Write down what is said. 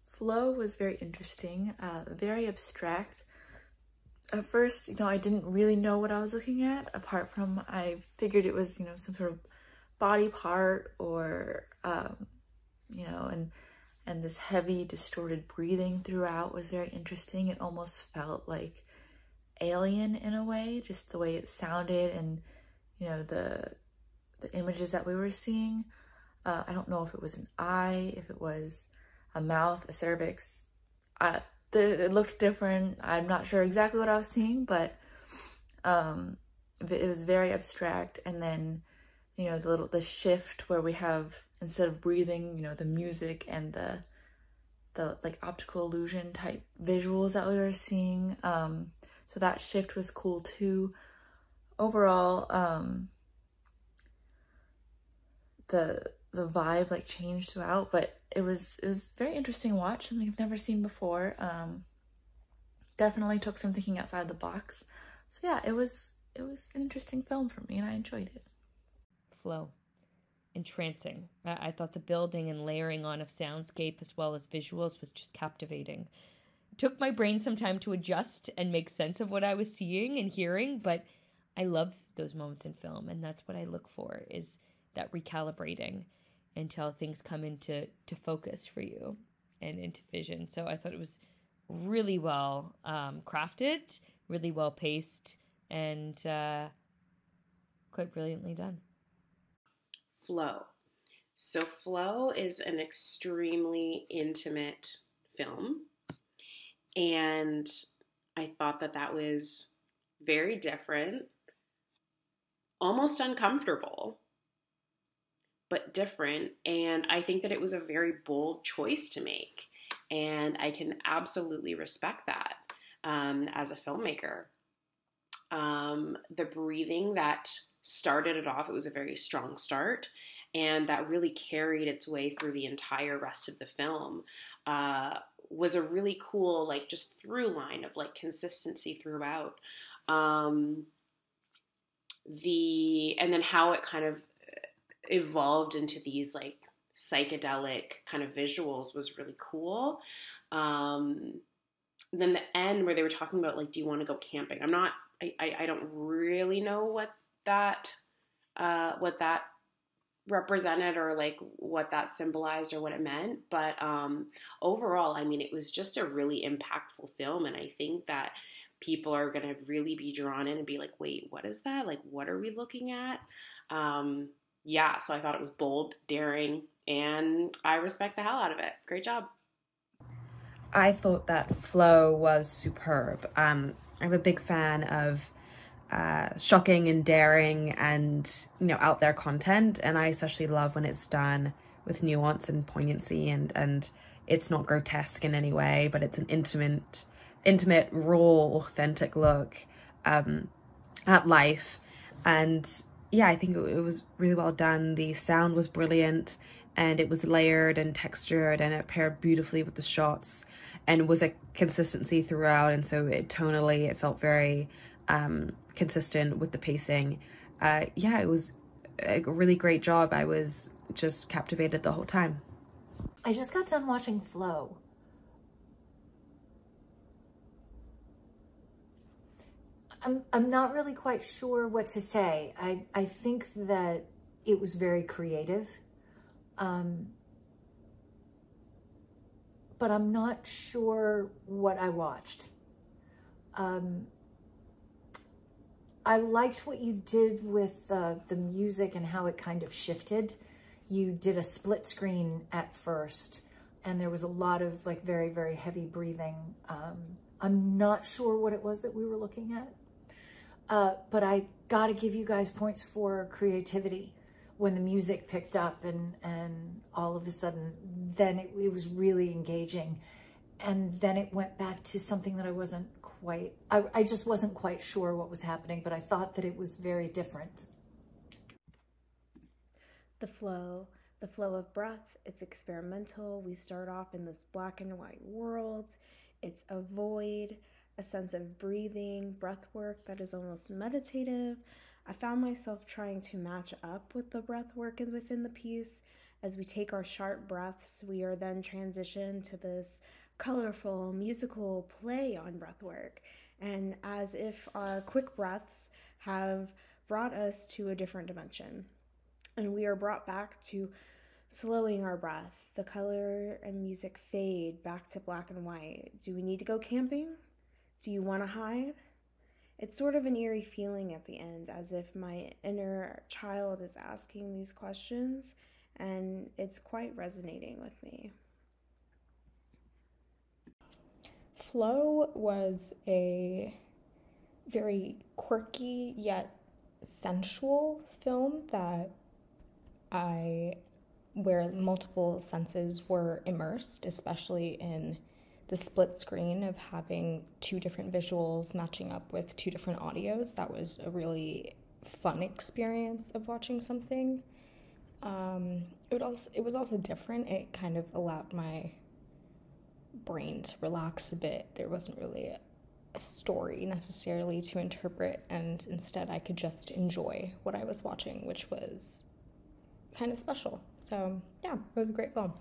Flow was very interesting, very abstract. At first, I didn't really know what I was looking at, apart from I figured it was, some sort of body part or, and this heavy distorted breathing throughout was very interesting. It almost felt like alien in a way, just the way it sounded and, the images that we were seeing. I don't know if it was an eye, if it was a mouth, a cervix. It looked different. I'm not sure exactly what I was seeing, but it was very abstract. And then, the shift where we have, instead of breathing, the music and the like optical illusion type visuals that we were seeing. So that shift was cool too. Overall, the vibe like changed throughout, but it was very interesting to watch, something I've never seen before. Definitely took some thinking outside the box. So yeah, it was an interesting film for me and I enjoyed it. Flow. Entrancing. I thought the building and layering on of soundscape as well as visuals was just captivating. It took my brain some time to adjust and make sense of what I was seeing and hearing, but I love those moments in film, and that's what I look for, is that recalibrating until things come into focus for you and into vision. So I thought it was really well crafted, really well paced, and quite brilliantly done. Flow. So Flow is an extremely intimate film, and I thought that was very different, almost uncomfortable, but different. And I think that it was a very bold choice to make. And I can absolutely respect that as a filmmaker. The breathing that started it off, it was a very strong start. And that really carried its way through the entire rest of the film, was a really cool, like, just through line of, like, consistency throughout. And then how it kind of evolved into these like psychedelic kind of visuals was really cool. Then the end where they were talking about like, do you want to go camping? I don't really know what that represented or like what that symbolized or what it meant. But overall, I mean, it was just a really impactful film. And I think that people are going to really be drawn in and be like, wait, what is that? Like, what are we looking at? Yeah, so I thought it was bold, daring, and I respect the hell out of it. Great job. I thought that Flow was superb. I'm a big fan of shocking and daring and, out there content, and I especially love when it's done with nuance and poignancy, and it's not grotesque in any way, but it's an intimate, raw, authentic look at life. And yeah, I think it was really well done. The sound was brilliant, and it was layered and textured, and it paired beautifully with the shots, and was a consistency throughout. And so tonally, it felt very consistent with the pacing. Yeah, it was a really great job. I was just captivated the whole time. I just got done watching Flow. I'm not really quite sure what to say. I think that it was very creative, but I'm not sure what I watched. I liked what you did with the music and how it kind of shifted. You did a split screen at first, and there was a lot of like very, very heavy breathing. I'm not sure what it was that we were looking at. But I gotta give you guys points for creativity when the music picked up and all of a sudden, then it was really engaging. And then it went back to something that I wasn't quite, I just wasn't quite sure what was happening, but I thought that it was very different. the flow of breath. It's experimental. We start off in this black and white world. It's a void, a sense of breathing, breath work that is almost meditative. I found myself trying to match up with the breath work within the piece. As we take our sharp breaths, we are then transitioned to this colorful musical play on breath work. And as if our quick breaths have brought us to a different dimension. And we are brought back to slowing our breath. The color and music fade back to black and white. Do we need to go camping? Do you want to hide? It's sort of an eerie feeling at the end, as if my inner child is asking these questions, and it's quite resonating with me. Flow was a very quirky yet sensual film where multiple senses were immersed, especially in the split screen of having two different visuals matching up with two different audios. That was a really fun experience of watching something. It was also different. It kind of allowed my brain to relax a bit. There wasn't really a story necessarily to interpret, and instead I could just enjoy what I was watching, which was kind of special. So yeah, it was a great film.